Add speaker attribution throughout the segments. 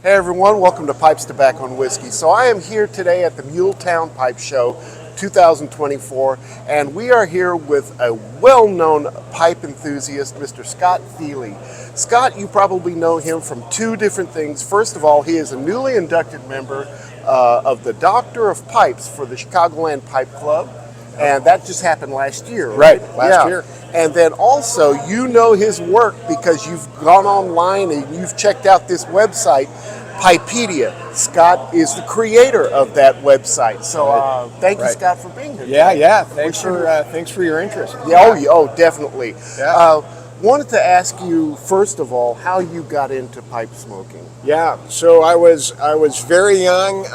Speaker 1: Hey everyone, welcome to Pipes, Tobacco, and Whiskey. So I am here today at the Muletown Pipe Show 2024, and we are here with a well-known pipe enthusiast, Mr. Scott Thile. Scott, you probably know him from two different things. First of all, he is a newly inducted member of the Doctor of Pipes for the Chicagoland Pipe Club, and that just happened last year, right?
Speaker 2: Last year.
Speaker 1: And then also, you know his work because you've gone online and you've checked out this website, Pipedia. Scott is the creator of that website. So thank you, Scott, for being here.
Speaker 2: Yeah. Thanks for your interest.
Speaker 1: Oh, definitely.
Speaker 2: Yeah.
Speaker 1: Wanted to ask you, first of all, how you got into pipe smoking.
Speaker 2: Yeah. So I was very young.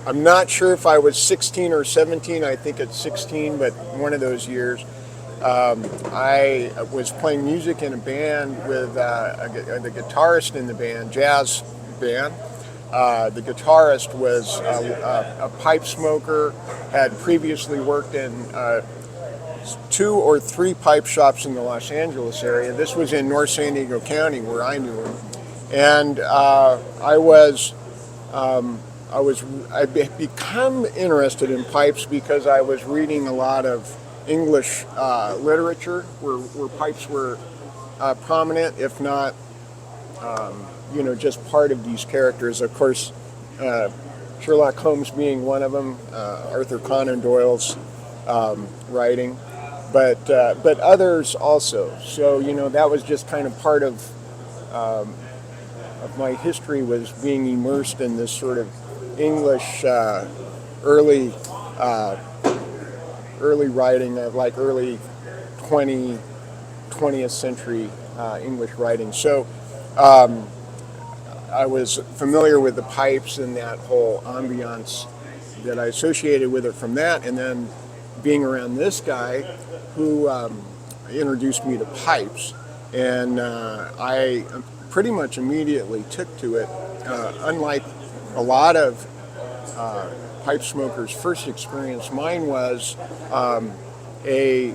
Speaker 2: I'm not sure if I was 16 or 17. I think it's 16, but one of those years. I was playing music in a band with the guitarist in the band, jazz band. The guitarist was a pipe smoker, had previously worked in 2 or 3 pipe shops in the Los Angeles area. This was in North San Diego County where I knew him. And I'd become interested in pipes because I was reading a lot of English literature where pipes were prominent, if not, just part of these characters. Of course, Sherlock Holmes being one of them, Arthur Conan Doyle's writing, but others also. So that was just kind of part of my history, was being immersed in this sort of English early writing of like early 20th century English writing. So I was familiar with the pipes and that whole ambiance that I associated with it from that, and then being around this guy who introduced me to pipes, and I pretty much immediately took to it. Unlike a lot of pipe smokers' first experience, mine was a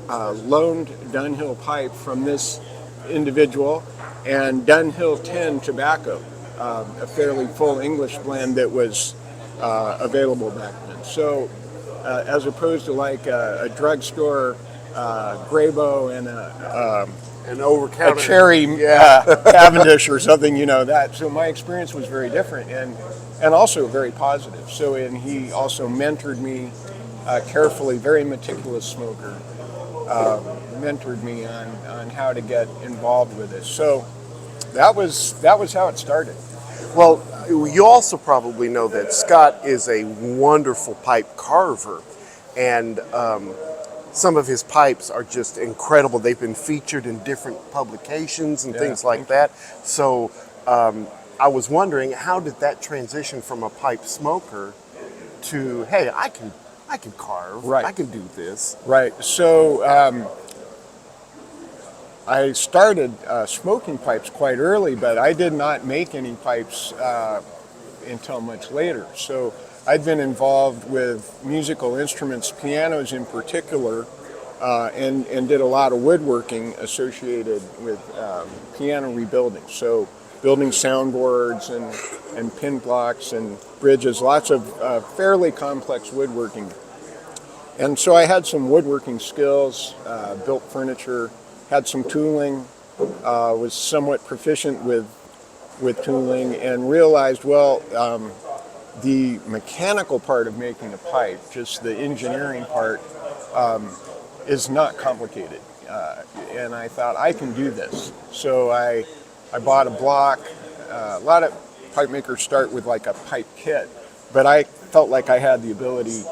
Speaker 2: loaned Dunhill pipe from this individual, and Dunhill 10 tobacco, a fairly full English blend that was available back then. So as opposed to like a drugstore Graybo and a cherry Cavendish or something, that. So my experience was very different and also very positive. So, and he also mentored me carefully, very meticulous smoker, mentored me on how to get involved with it. So that was how it started.
Speaker 1: Well, you also probably know that Scott is a wonderful pipe carver, and some of his pipes are just incredible. They've been featured in different publications and things like that. So I was wondering, how did that transition from a pipe smoker to, hey, I can carve,
Speaker 2: right,
Speaker 1: I can do this.
Speaker 2: Right. So I started smoking pipes quite early, but I did not make any pipes until much later. So I'd been involved with musical instruments, pianos in particular, and did a lot of woodworking associated with piano rebuilding. So building soundboards and pin blocks and bridges, lots of fairly complex woodworking. And so I had some woodworking skills, built furniture, had some tooling, was somewhat proficient with tooling, and realized, well, the mechanical part of making a pipe, just the engineering part, is not complicated. And I thought, I can do this. So I bought a block. A lot of pipe makers start with like a pipe kit, but I felt like I had the ability,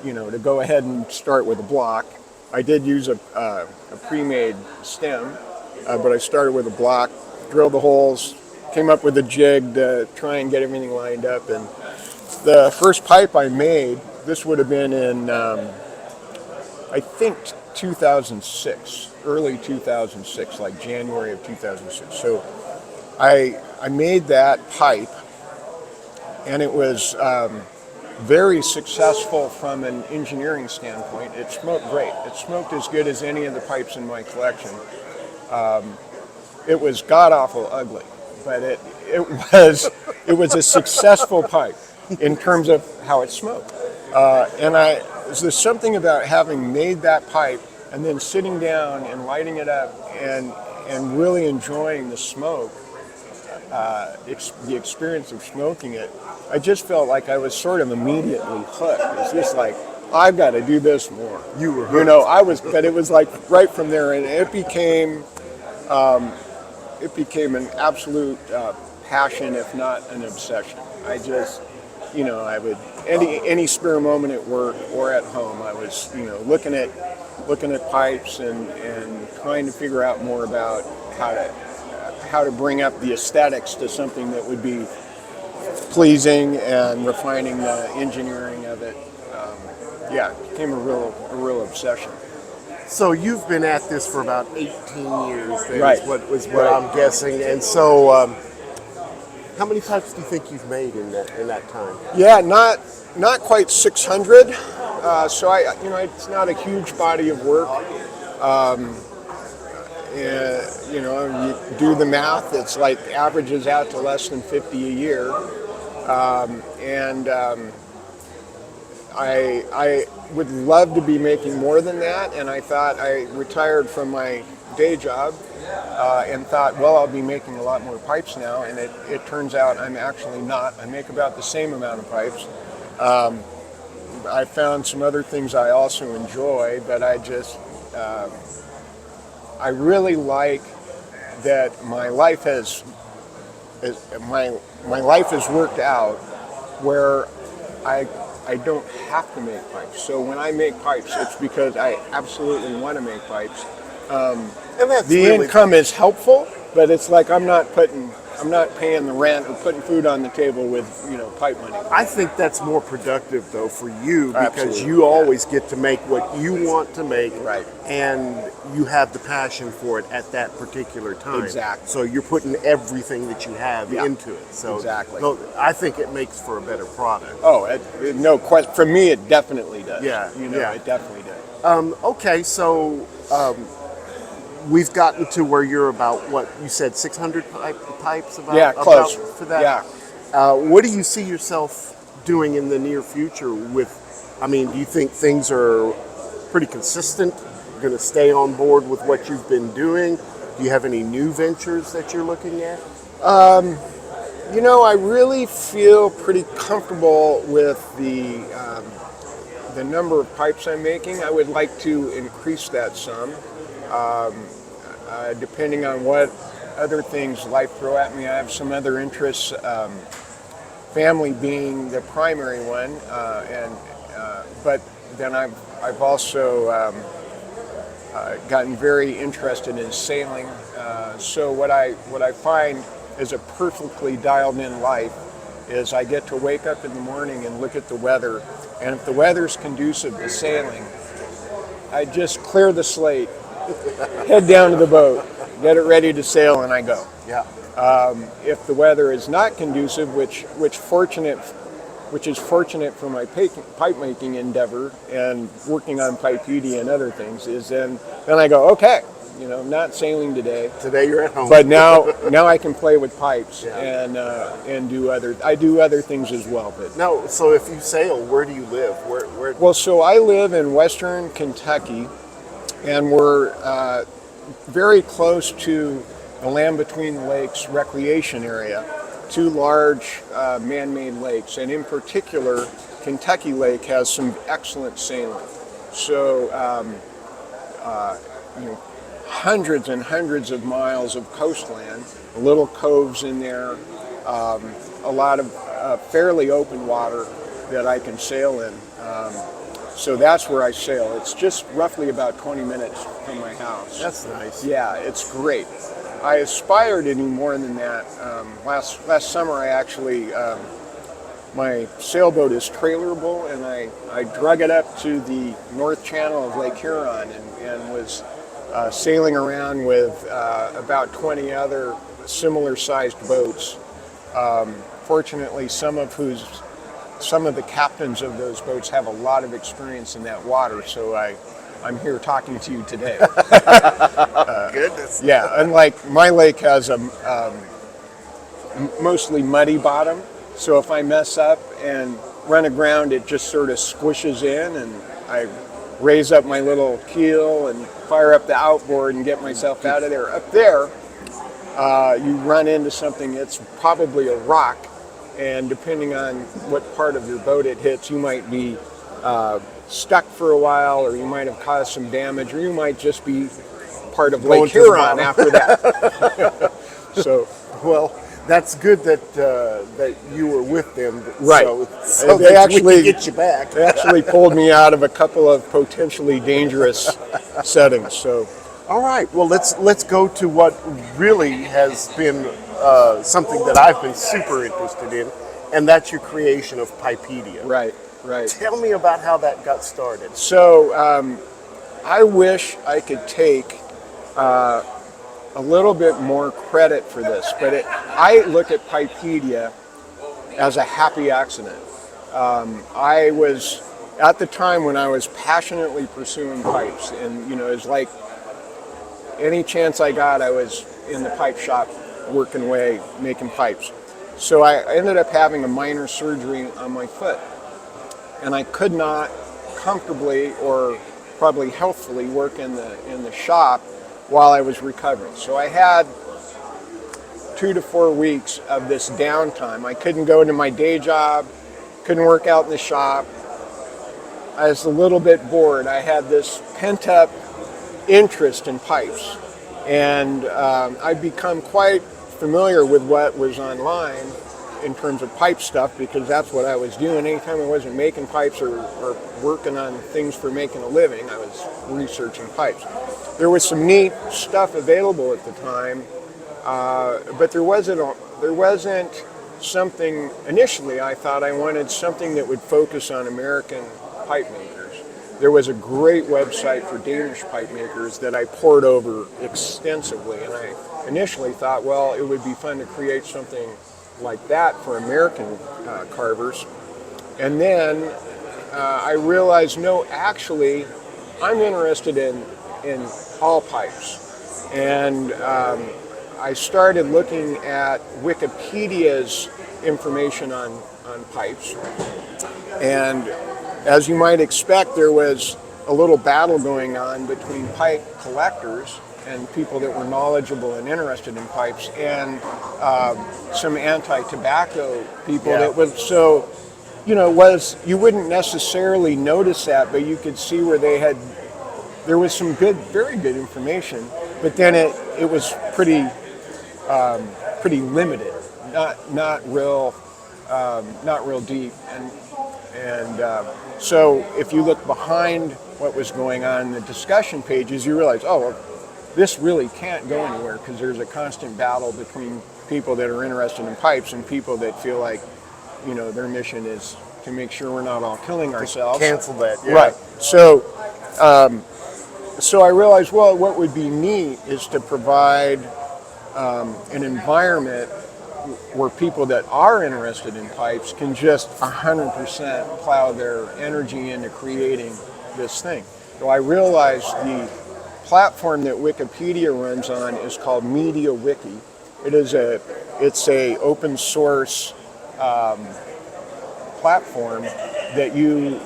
Speaker 2: to go ahead and start with a block. I did use a pre-made stem, but I started with a block, drilled the holes, came up with a jig to try and get everything lined up. And the first pipe I made, this would have been in, I think, 2006, early 2006, like January of 2006. So I made that pipe, and it was very successful from an engineering standpoint. It smoked great. It smoked as good as any of the pipes in my collection. It was god-awful ugly. but it was a successful pipe in terms of how it smoked. There's something about having made that pipe and then sitting down and lighting it up and really enjoying the smoke, the experience of smoking it. I just felt like I was sort of immediately hooked. It's just like, I've got to do this more.
Speaker 1: You were hooked.
Speaker 2: I was, but it was like right from there, and it became an absolute passion, if not an obsession. I just, I would any spare moment at work or at home, I was, looking at pipes and trying to figure out more about how to bring up the aesthetics to something that would be pleasing and refining the engineering of it. It became a real obsession.
Speaker 1: So you've been at this for about 18 years, then,
Speaker 2: Right.
Speaker 1: is what I'm guessing. And so, how many pipes do you think you've made in that time?
Speaker 2: Yeah, not quite 600. So it's not a huge body of work. You do the math. It's like averages out to less than 50 a year. I would love to be making more than that, and I thought I retired from my day job and thought, well, I'll be making a lot more pipes now, and it turns out I'm actually not. I make about the same amount of pipes. I found some other things I also enjoy, but I really like that my life has worked out where I don't have to make pipes. So when I make pipes, it's because I absolutely want to make pipes.
Speaker 1: And that's
Speaker 2: The
Speaker 1: really
Speaker 2: income is helpful, but it's like I'm not paying the rent or putting food on the table with pipe money.
Speaker 1: I think that's more productive, though, for you, because
Speaker 2: Absolutely,
Speaker 1: you always get to make what you want to make,
Speaker 2: Right.
Speaker 1: and you have the passion for it at that particular time.
Speaker 2: Exactly.
Speaker 1: So you're putting everything that you have
Speaker 2: Yeah.
Speaker 1: into it. So
Speaker 2: Exactly.
Speaker 1: no, I think it makes for a better product.
Speaker 2: Oh, no question. For me, it definitely does.
Speaker 1: Yeah, yeah.
Speaker 2: It definitely does.
Speaker 1: Okay, so we've gotten to where you're about, what you said, 600 pipes?
Speaker 2: Yeah, close.
Speaker 1: About for that?
Speaker 2: Yeah.
Speaker 1: What do you see yourself doing in the near future with, do you think things are pretty consistent? You're going to stay on board with what you've been doing? Do you have any new ventures that you're looking at?
Speaker 2: I really feel pretty comfortable with the number of pipes I'm making. I would like to increase that some, depending on what other things life throw at me. I have some other interests, family being the primary one, but then I've also gotten very interested in sailing. So what I find is a perfectly dialed in life is I get to wake up in the morning and look at the weather, and if the weather's conducive to sailing, I just clear the slate, head down to the boat, get it ready to sail, and I go.
Speaker 1: Yeah.
Speaker 2: If the weather is not conducive, which is fortunate for my pipe making endeavor and working on Pipedia and other things, is then I go, okay, not sailing today.
Speaker 1: Today you're at home.
Speaker 2: But now I can play with pipes,
Speaker 1: Yeah.
Speaker 2: and do other things as well. But
Speaker 1: Now, so if you sail, where do you live? Where?
Speaker 2: well, so I live in western Kentucky, and we're very close to the Land Between the Lakes recreation area, two large man-made lakes, and in particular, Kentucky Lake has some excellent sailing. So, hundreds and hundreds of miles of coastline, little coves in there, a lot of fairly open water that I can sail in. So that's where I sail. It's just roughly about 20 minutes from my house.
Speaker 1: That's nice.
Speaker 2: Yeah, it's great. I aspire to do more than that. Last summer, I actually, my sailboat is trailerable, and I drug it up to the North Channel of Lake Huron and was sailing around with about 20 other similar-sized boats. Fortunately, some of the captains of those boats have a lot of experience in that water, so I'm here talking to you today.
Speaker 1: Goodness.
Speaker 2: Yeah, unlike my lake has mostly muddy bottom. So if I mess up and run aground, it just sort of squishes in, and I raise up my little keel and fire up the outboard and get myself out of there. Up there, you run into something that's probably a rock, and depending on what part of your boat it hits, you might be stuck for a while, or you might have caused some damage, or you might just be part of Lake Huron after that. So,
Speaker 1: Well, that's good that you were with them.
Speaker 2: right.
Speaker 1: So
Speaker 2: They
Speaker 1: that
Speaker 2: actually
Speaker 1: we could get you back.
Speaker 2: They actually pulled me out of a couple of potentially dangerous settings. So,
Speaker 1: All right. Well, let's go to what really has been something that I've been super interested in, and that's your creation of Pipedia.
Speaker 2: right.
Speaker 1: Tell me about how that got started.
Speaker 2: So, I wish I could take a little bit more credit for this, but I look at Pipedia as a happy accident. I was, at the time when I was passionately pursuing pipes, and it was like any chance I got, I was in the pipe shop working away, making pipes. So I ended up having a minor surgery on my foot, and I could not comfortably or probably healthfully work in the shop while I was recovering. So I had 2 to 4 weeks of this downtime. I couldn't go to my day job, couldn't work out in the shop. I was a little bit bored. I had this pent-up interest in pipes, and I'd become quite familiar with what was online in terms of pipe stuff, because that's what I was doing. Anytime I wasn't making pipes or working on things for making a living, I was researching pipes. There was some neat stuff available at the time, but there wasn't something. Initially, I thought I wanted something that would focus on American pipe makers. There was a great website for Danish pipe makers that I pored over extensively, and I initially thought, well, it would be fun to create something like that for American carvers. And then I realized, no, actually, I'm interested in all pipes. And I started looking at Wikipedia's information on pipes. And as you might expect, there was a little battle going on between pipe collectors and people that were knowledgeable and interested in pipes, and some anti-tobacco people.
Speaker 1: Yeah.
Speaker 2: That was so, you wouldn't necessarily notice that, but you could see where there was some very good information, but then it was pretty limited, not real deep, and so if you look behind what was going on in the discussion pages, you realize, oh, well, this really can't go anywhere, because there's a constant battle between people that are interested in pipes and people that feel like, their mission is to make sure we're not all killing ourselves.
Speaker 1: Cancel that. Yeah.
Speaker 2: Right. So I realized, well, what would be neat is to provide an environment where people that are interested in pipes can just 100% plow their energy into creating this thing. So I realized the platform that Wikipedia runs on is called MediaWiki. It's a open source platform that you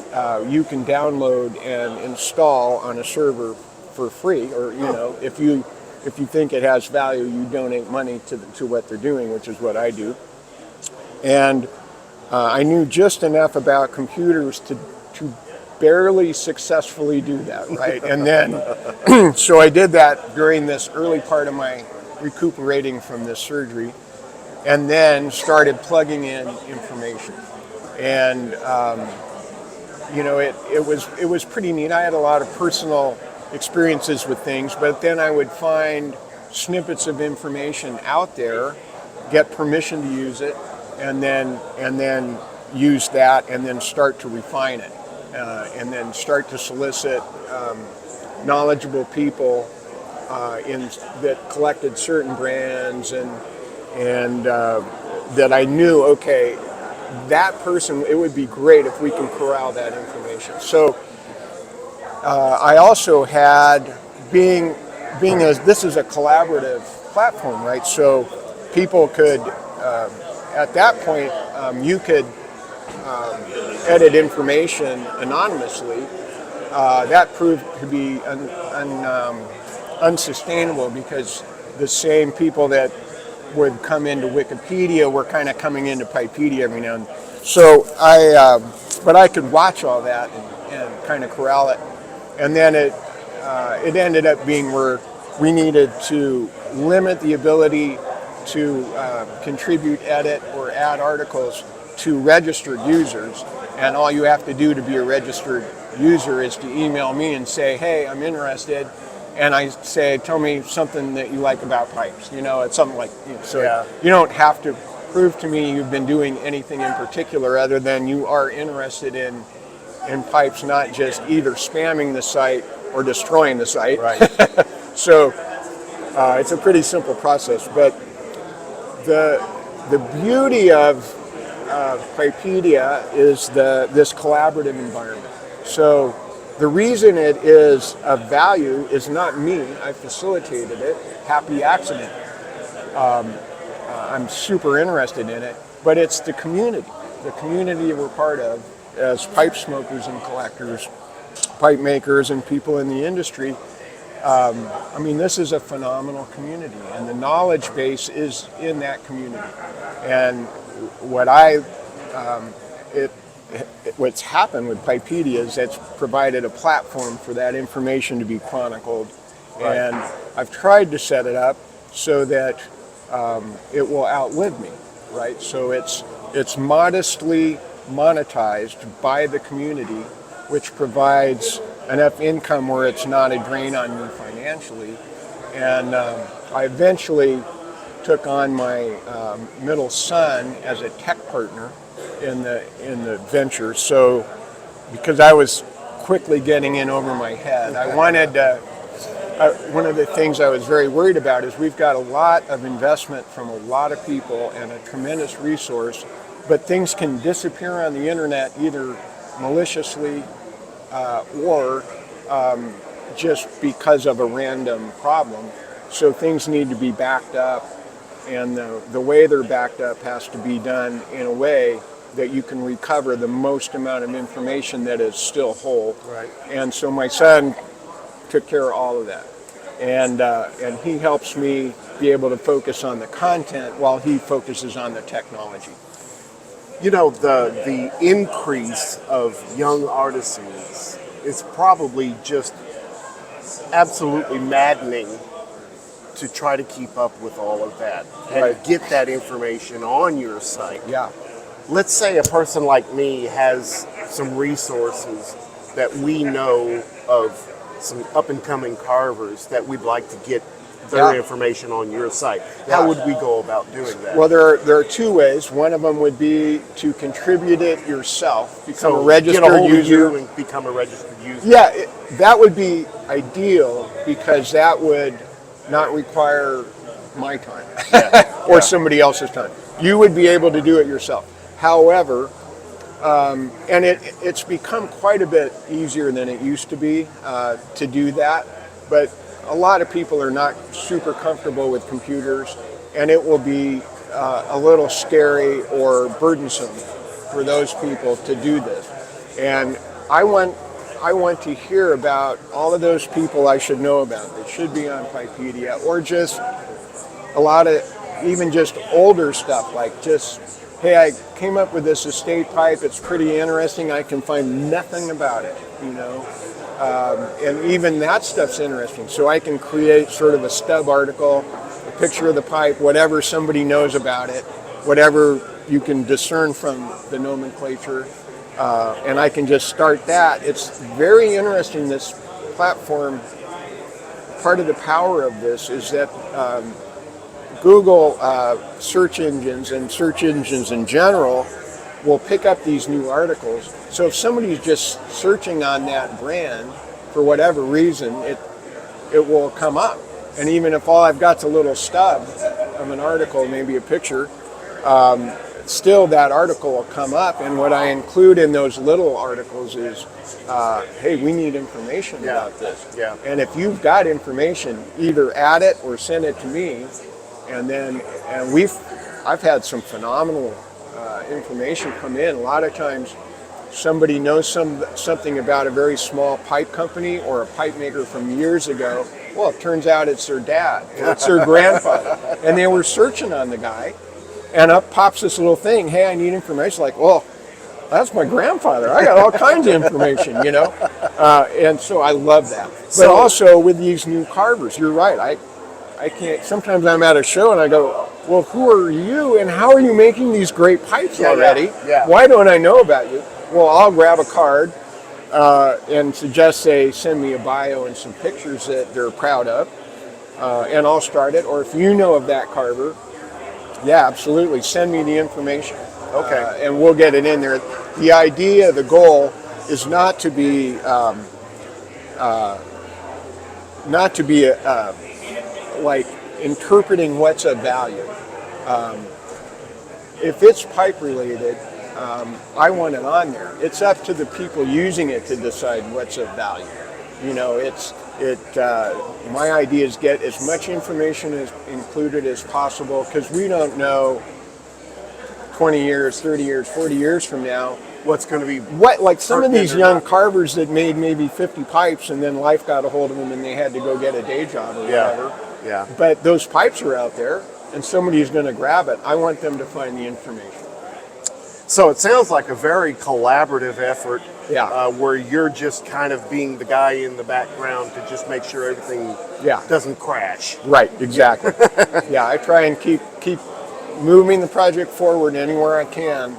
Speaker 2: can download and install on a server for free, or if you think it has value, you donate money to what they're doing, which is what I do. And I knew just enough about computers to barely successfully do that, right? And then, so I did that during this early part of my recuperating from this surgery, and then started plugging in information. And it was pretty neat. I had a lot of personal experiences with things, but then I would find snippets of information out there, get permission to use it, and then use that, and then start to refine it, and then start to solicit knowledgeable people that collected certain brands, and that I knew, okay, that person, it would be great if we can corral that information. So I also had, being as this is a collaborative platform, right? So people could at that point, you could edit information anonymously. That proved to be unsustainable because the same people that would come into Wikipedia were kind of coming into Pipedia every now and then. So but I could watch all that and kind of corral it. And then it ended up being where we needed to limit the ability to contribute, edit, or add articles to registered users. And all you have to do to be a registered user is to email me and say, hey, I'm interested. And I say, tell me something that you like about pipes. It's something like, so
Speaker 1: Yeah.
Speaker 2: you don't have to prove to me you've been doing anything in particular other than you are interested in pipes, not just either spamming the site or destroying the site.
Speaker 1: Right.
Speaker 2: So it's a pretty simple process. But the beauty of Pipedia is this collaborative environment. So the reason it is of value is not me. I facilitated it. Happy accident. I'm super interested in it, but it's the community we're part of as pipe smokers and collectors, pipe makers and people in the industry. This is a phenomenal community, and the knowledge base is in that community. And what's happened with Pipedia is it's provided a platform for that information to be chronicled.
Speaker 1: Right.
Speaker 2: And I've tried to set it up so that it will outlive me, right? So it's modestly monetized by the community, which provides enough income where it's not a drain on me financially. And I eventually took on my middle son as a tech partner in the venture. So because I was quickly getting in over my head, I wanted one of the things I was very worried about is we've got a lot of investment from a lot of people and a tremendous resource, but things can disappear on the internet either maliciously or just because of a random problem. So things need to be backed up, and the way they're backed up has to be done in a way that you can recover the most amount of information that is still whole.
Speaker 1: Right.
Speaker 2: And so my son took care of all of that. And he helps me be able to focus on the content while he focuses on the technology.
Speaker 1: The increase of young artisans is probably just absolutely maddening to try to keep up with all of that and
Speaker 2: Right.
Speaker 1: get that information on your site.
Speaker 2: Yeah.
Speaker 1: Let's say a person like me has some resources that we know of, some up-and-coming carvers that we'd like to get their
Speaker 2: Yeah.
Speaker 1: information on your site.
Speaker 2: Yeah.
Speaker 1: How would we go about doing that?
Speaker 2: Well, there are two ways. One of them would be to contribute it yourself, become a
Speaker 1: get a
Speaker 2: registered
Speaker 1: hold of
Speaker 2: user.
Speaker 1: you and become a registered user.
Speaker 2: Yeah, that would be ideal because that would not require my time or somebody else's time. You would be able to do it yourself. However, and it's become quite a bit easier than it used to be to do that, but a lot of people are not super comfortable with computers, and it will be a little scary or burdensome for those people to do this. And I want to hear about all of those people I should know about that should be on Pipedia, or just a lot of even just older stuff, like just, hey, I came up with this estate pipe, it's pretty interesting, I can find nothing about it, and even that stuff's interesting. So I can create sort of a stub article, a picture of the pipe, whatever somebody knows about it, whatever you can discern from the nomenclature, and I can just start that. It's very interesting, this platform. Part of the power of this is that Google search engines and search engines in general will pick up these new articles. So if somebody's just searching on that brand for whatever reason, it will come up. And even if all I've got's a little stub of an article, maybe a picture, still that article will come up. And what I include in those little articles is, hey, we need information about this.
Speaker 1: Yeah.
Speaker 2: And if you've got information, either add it or send it to me. And I've had some phenomenal information come in. A lot of times somebody knows something about a very small pipe company or a pipe maker from years ago. Well, it turns out it's their dad, or it's their grandfather. And they were searching on the guy, and up pops this little thing, hey, I need information. Like, well, that's my grandfather. I got all kinds of information, you know? And so I love that. But also with these new carvers, you're right. I can't, sometimes I'm at a show and I go, well, who are you and how are you making these great pipes already?
Speaker 1: Yeah.
Speaker 2: Why don't I know about you? Well, I'll grab a card and suggest, say, send me a bio and some pictures that they're proud of, and I'll start it. Or if you know of that carver, yeah, absolutely, send me the information.
Speaker 1: Okay.
Speaker 2: And we'll get it in there. The idea, the goal, is not to be like interpreting what's of value. If it's pipe related, I want it on there. It's up to the people using it to decide what's of value. You know, my idea is get as much information as included as possible, because we don't know 20 years, 30 years, 40 years from now
Speaker 1: what's going to be
Speaker 2: like some of these young carvers that made maybe 50 pipes and then life got a hold of them and they had to go get a day job or whatever.
Speaker 1: Yeah.
Speaker 2: But those pipes are out there and somebody's going to grab it. I want them to find the information.
Speaker 1: So it sounds like a very collaborative effort,
Speaker 2: Yeah.
Speaker 1: where you're just kind of being the guy in the background to just make sure everything
Speaker 2: Yeah.
Speaker 1: doesn't crash.
Speaker 2: Right, exactly. Yeah, I try and keep moving the project forward anywhere I can.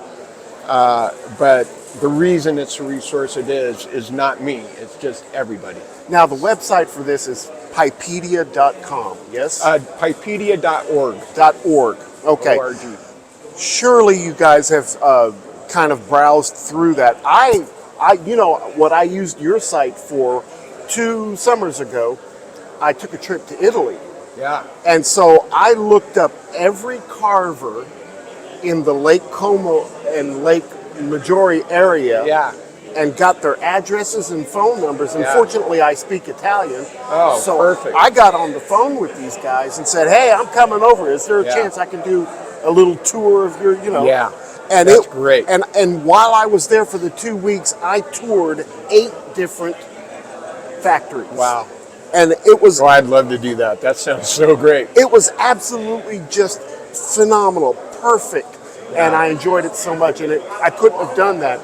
Speaker 2: But the reason it's a resource it is not me. It's just everybody.
Speaker 1: Now, the website for this is pipedia.com, yes?
Speaker 2: Pipedia.org.
Speaker 1: .org. Okay.
Speaker 2: O-R-G.
Speaker 1: Surely you guys have kind of browsed through that. You know, what I used your site for 2 summers ago, I took a trip to Italy.
Speaker 2: Yeah.
Speaker 1: And so I looked up every carver in the Lake Como and Lake Maggiore area,
Speaker 2: Yeah.
Speaker 1: and got their addresses and phone numbers. And
Speaker 2: Yeah.
Speaker 1: fortunately, I speak Italian.
Speaker 2: Oh,
Speaker 1: so
Speaker 2: perfect.
Speaker 1: I got on the phone with these guys and said, hey, I'm coming over. Is there a
Speaker 2: Yeah.
Speaker 1: chance I can do a little tour of your,
Speaker 2: Yeah.
Speaker 1: And
Speaker 2: That's great.
Speaker 1: And while I was there for the 2 weeks, I toured 8 different factories.
Speaker 2: Wow.
Speaker 1: And it was
Speaker 2: Oh, I'd love to do that. That sounds so great.
Speaker 1: it was absolutely just phenomenal, perfect, and I enjoyed it so much. And I couldn't have done that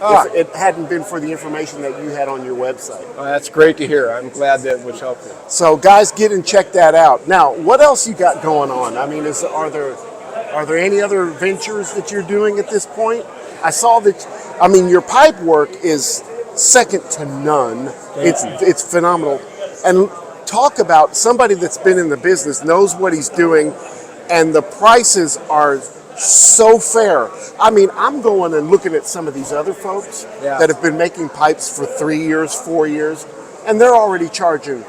Speaker 1: if it hadn't been for the information that you had on your website.
Speaker 2: Well, that's great to hear. I'm glad that was helpful.
Speaker 1: So, guys, get and check that out. Now, what else you got going on? I mean, are there any other ventures that you're doing at this point? I saw that. I mean, your pipe work is second to none. It's phenomenal. And talk about somebody that's been in the business, knows what he's doing, and the prices are so fair. I mean, I'm going and looking at some of these other folks
Speaker 2: Yeah.
Speaker 1: that have been making pipes for 3 years, 4 years, and they're already charging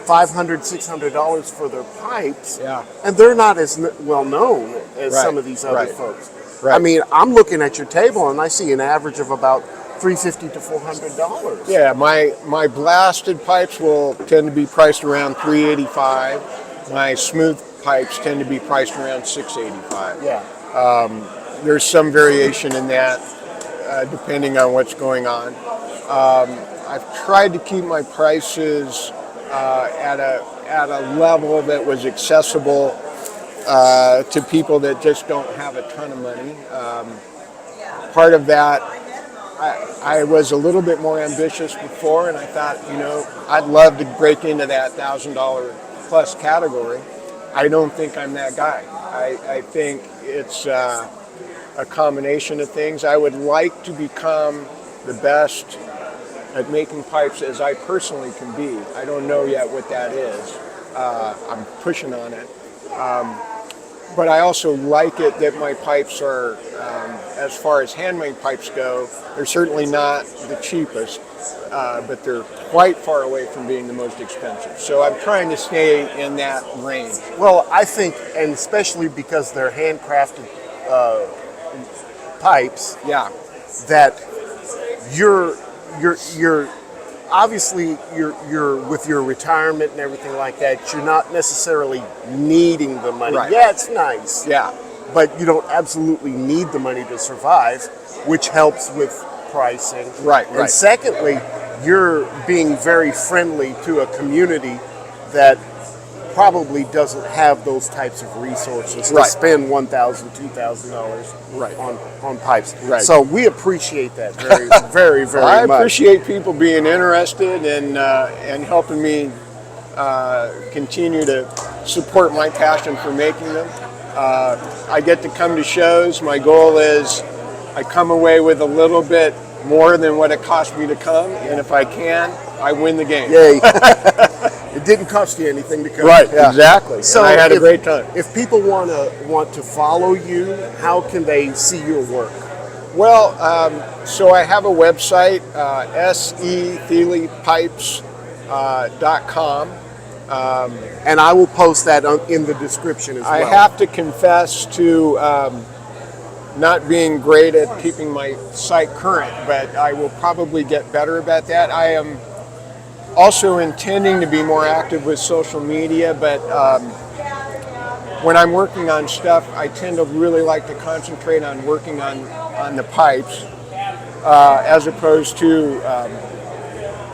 Speaker 1: $500, $600 for their pipes,
Speaker 2: Yeah.
Speaker 1: and they're not as well known as
Speaker 2: Right,
Speaker 1: some of these other
Speaker 2: right,
Speaker 1: folks.
Speaker 2: right.
Speaker 1: I mean, I'm looking at your table and I see an average of about $350 to $400.
Speaker 2: Yeah, my blasted pipes will tend to be priced around $385. My smooth pipes tend to be priced around $685.
Speaker 1: Yeah.
Speaker 2: There's some variation in that depending on what's going on. I've tried to keep my prices at a level that was accessible to people that just don't have a ton of money. Part of that, I was a little bit more ambitious before, and I thought, I'd love to break into that $1,000 plus category. I don't think I'm that guy. I think it's a combination of things. I would like to become the best at making pipes as I personally can be. I don't know yet what that is. I'm pushing on it. But I also like it that my pipes are, as far as handmade pipes go, they're certainly not the cheapest, but they're quite far away from being the most expensive. So I'm trying to stay in that range.
Speaker 1: Well, I think, and especially because they're handcrafted pipes,
Speaker 2: Yeah,
Speaker 1: that you're obviously you're with your retirement and everything like that, you're not necessarily needing the money.
Speaker 2: Right.
Speaker 1: Yeah, it's nice.
Speaker 2: yeah.
Speaker 1: but you don't absolutely need the money to survive, which helps with pricing.
Speaker 2: Right,
Speaker 1: And
Speaker 2: right.
Speaker 1: secondly, you're being very friendly to a community that probably doesn't have those types of resources to
Speaker 2: Right.
Speaker 1: spend $1,000, $2,000
Speaker 2: Right.
Speaker 1: on pipes.
Speaker 2: Right.
Speaker 1: So we appreciate that very, very, very
Speaker 2: I
Speaker 1: much.
Speaker 2: appreciate people being interested and helping me continue to support my passion for making them. I get to come to shows. My goal is I come away with a little bit more than what it cost me to come, and if I can, I win the game.
Speaker 1: Yay. It didn't cost you anything to come.
Speaker 2: Right,
Speaker 1: Yeah.
Speaker 2: exactly.
Speaker 1: So
Speaker 2: and I had a
Speaker 1: if-
Speaker 2: great time.
Speaker 1: If people want to follow you, how can they see your work?
Speaker 2: Well, so I have a website, sethilepipes.com.
Speaker 1: And I will post that in the description as well.
Speaker 2: I have to confess to not being great at keeping my site current, but I will probably get better about that. I am also intending to be more active with social media, but when I'm working on stuff, I tend to really like to concentrate on working on the pipes as opposed to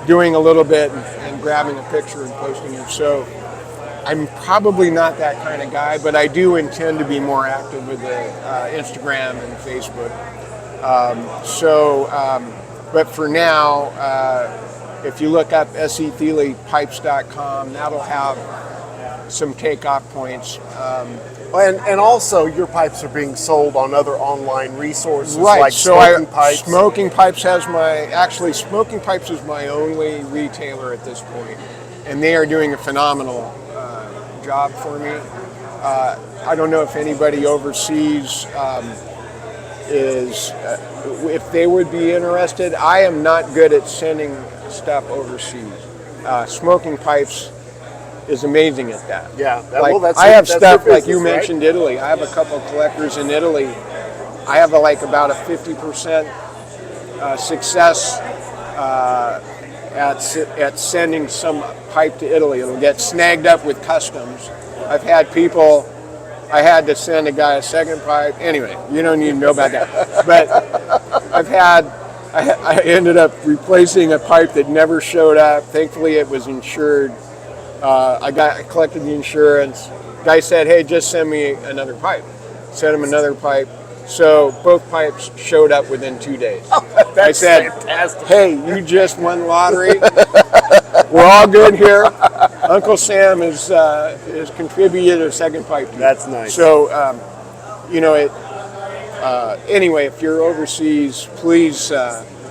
Speaker 2: doing a little bit and grabbing a picture and posting it. So I'm probably not that kind of guy, but I do intend to be more active with the Instagram and Facebook. But for now, if you look up sethilepipes.com, that'll have some takeoff points.
Speaker 1: And also, your pipes are being sold on other online resources
Speaker 2: Right.
Speaker 1: like
Speaker 2: So
Speaker 1: Smoking Pipes.
Speaker 2: Smoking Pipes has Smoking Pipes is my only retailer at this point, and they are doing a phenomenal job for me. I don't know if anybody overseas if they would be interested. I am not good at sending stuff overseas. Smoking Pipes is amazing at that.
Speaker 1: Yeah,
Speaker 2: I have
Speaker 1: that's
Speaker 2: stuff
Speaker 1: your
Speaker 2: like you
Speaker 1: business, right?
Speaker 2: mentioned Italy. I have a couple of collectors in Italy. I have about a 50% success at sending some pipe to Italy. It'll get snagged up with customs. I've had people. I had to send a guy a second pipe. Anyway, you don't need to know about that. But I ended up replacing a pipe that never showed up. Thankfully, it was insured. I collected the insurance. Guy said, "Hey, just send me another pipe." Sent him another pipe. So both pipes showed up within 2 days.
Speaker 1: That's
Speaker 2: I said,
Speaker 1: fantastic.
Speaker 2: "Hey, you just won the lottery. We're all good here. Uncle Sam has contributed a second pipe."
Speaker 1: That's nice.
Speaker 2: So, anyway, if you're overseas, please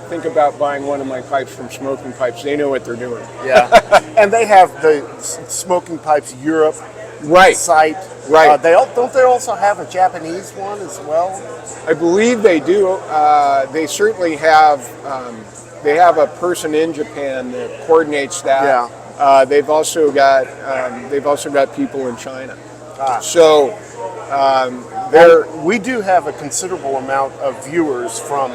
Speaker 2: think about buying one of my pipes from Smoking Pipes. They know what they're doing.
Speaker 1: Yeah, and they have the Smoking Pipes Europe
Speaker 2: Right.
Speaker 1: site.
Speaker 2: Right.
Speaker 1: Don't they also have a Japanese one as well?
Speaker 2: I believe they do. They certainly have. They have a person in Japan that coordinates that.
Speaker 1: Yeah.
Speaker 2: They've also got people in China. So
Speaker 1: We do have a considerable amount of viewers from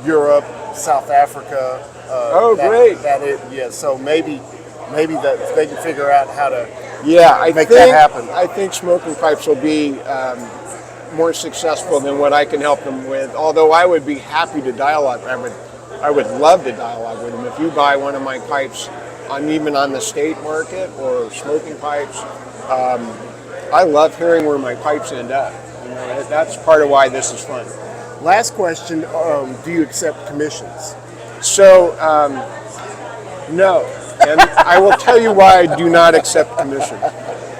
Speaker 1: Europe, South Africa.
Speaker 2: Great.
Speaker 1: So maybe that they can figure out how to
Speaker 2: I
Speaker 1: make
Speaker 2: think
Speaker 1: that happen.
Speaker 2: I think Smoking Pipes will be more successful than what I can help them with. Although I would be happy to dialogue. I would love to dialogue with them. If you buy one of my pipes, even on the state market or Smoking Pipes, I love hearing where my pipes end up. That's part of why this is fun.
Speaker 1: Last question: do you accept commissions?
Speaker 2: So, no. And I will tell you why I do not accept commissions.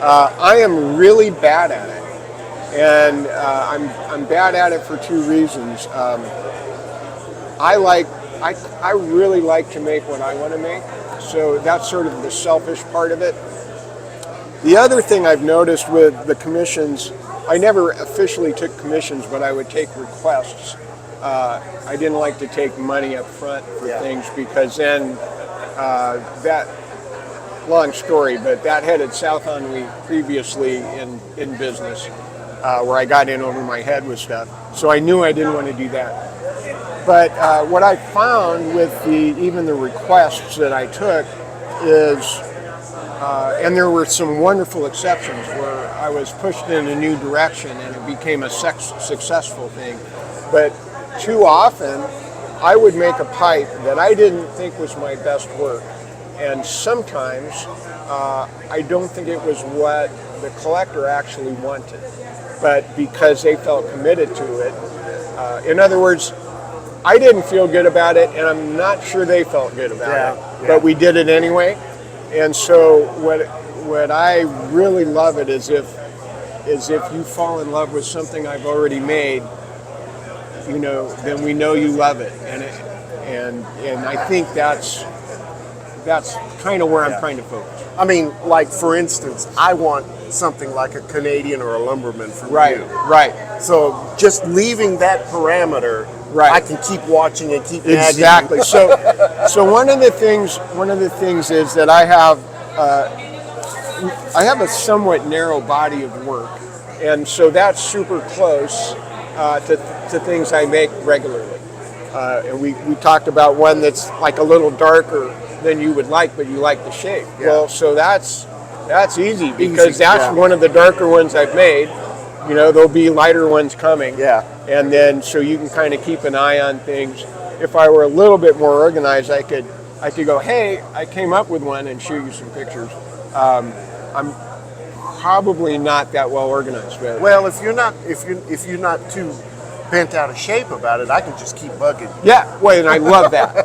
Speaker 2: I am really bad at it. And I'm bad at it for two reasons. I really like to make what I want to make. So that's sort of the selfish part of it. The other thing I've noticed with the commissions, I never officially took commissions, but I would take requests. I didn't like to take money up front for things because then that, long story, but that headed south on me previously in business where I got in over my head with stuff. So I knew I didn't want to do that. But what I found with even the requests that I took is, and there were some wonderful exceptions where I was pushed in a new direction and it became a successful thing. But too often, I would make a pipe that I didn't think was my best work. And sometimes I don't think it was what the collector actually wanted, but because they felt committed to it. In other words, I didn't feel good about it, and I'm not sure they felt good about it, but we did it anyway. And so what I really love it is if you fall in love with something I've already made, you know, then we know you love it, and I think that's kind of where I'm trying to focus.
Speaker 1: I mean, like for instance, I want something like a Canadian or a lumberman from you.
Speaker 2: Right.
Speaker 1: So just leaving that parameter, I can keep watching and keep nagging.
Speaker 2: Exactly. So one of the things is that I have a somewhat narrow body of work, and so that's super close to things I make regularly. And we talked about one that's like a little darker than you would like, but you like the shape. Yeah. Well, so that's easy because that's one of the darker ones I've made. You know, there'll be lighter ones coming. Yeah. And then so you can kind of keep an eye on things. If I were a little bit more organized, I could go, hey, I came up with one and show you some pictures. I'm probably not that well organized. But
Speaker 1: well, if you're not too bent out of shape about it, I can just keep bugging you.
Speaker 2: Yeah, well, and I love that.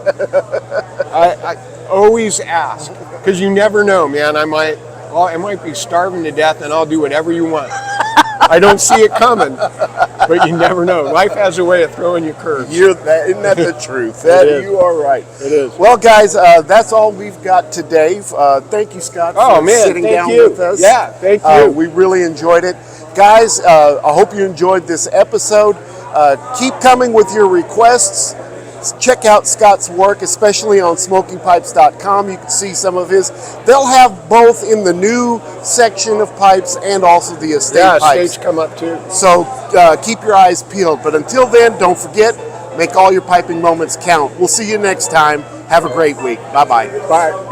Speaker 2: I always ask, because you never know, man. I might be starving to death, and I'll do whatever you want. I don't see it coming, but you never know. Life has a way of throwing you curves.
Speaker 1: Isn't that the truth? You are right.
Speaker 2: It is.
Speaker 1: Well, guys, that's all we've got today. Thank you, Scott, for sitting down with us.
Speaker 2: Yeah, thank you.
Speaker 1: We really enjoyed it. Guys, I hope you enjoyed this episode. Keep coming with your requests. Check out Scott's work, especially on smokingpipes.com. You can see some of his. They'll have both in the new section of pipes and also the estate pipes.
Speaker 2: Yeah, estates come up too.
Speaker 1: So keep your eyes peeled. But until then, don't forget, make all your piping moments count. We'll see you next time. Have a great week. Bye-bye.
Speaker 2: Bye.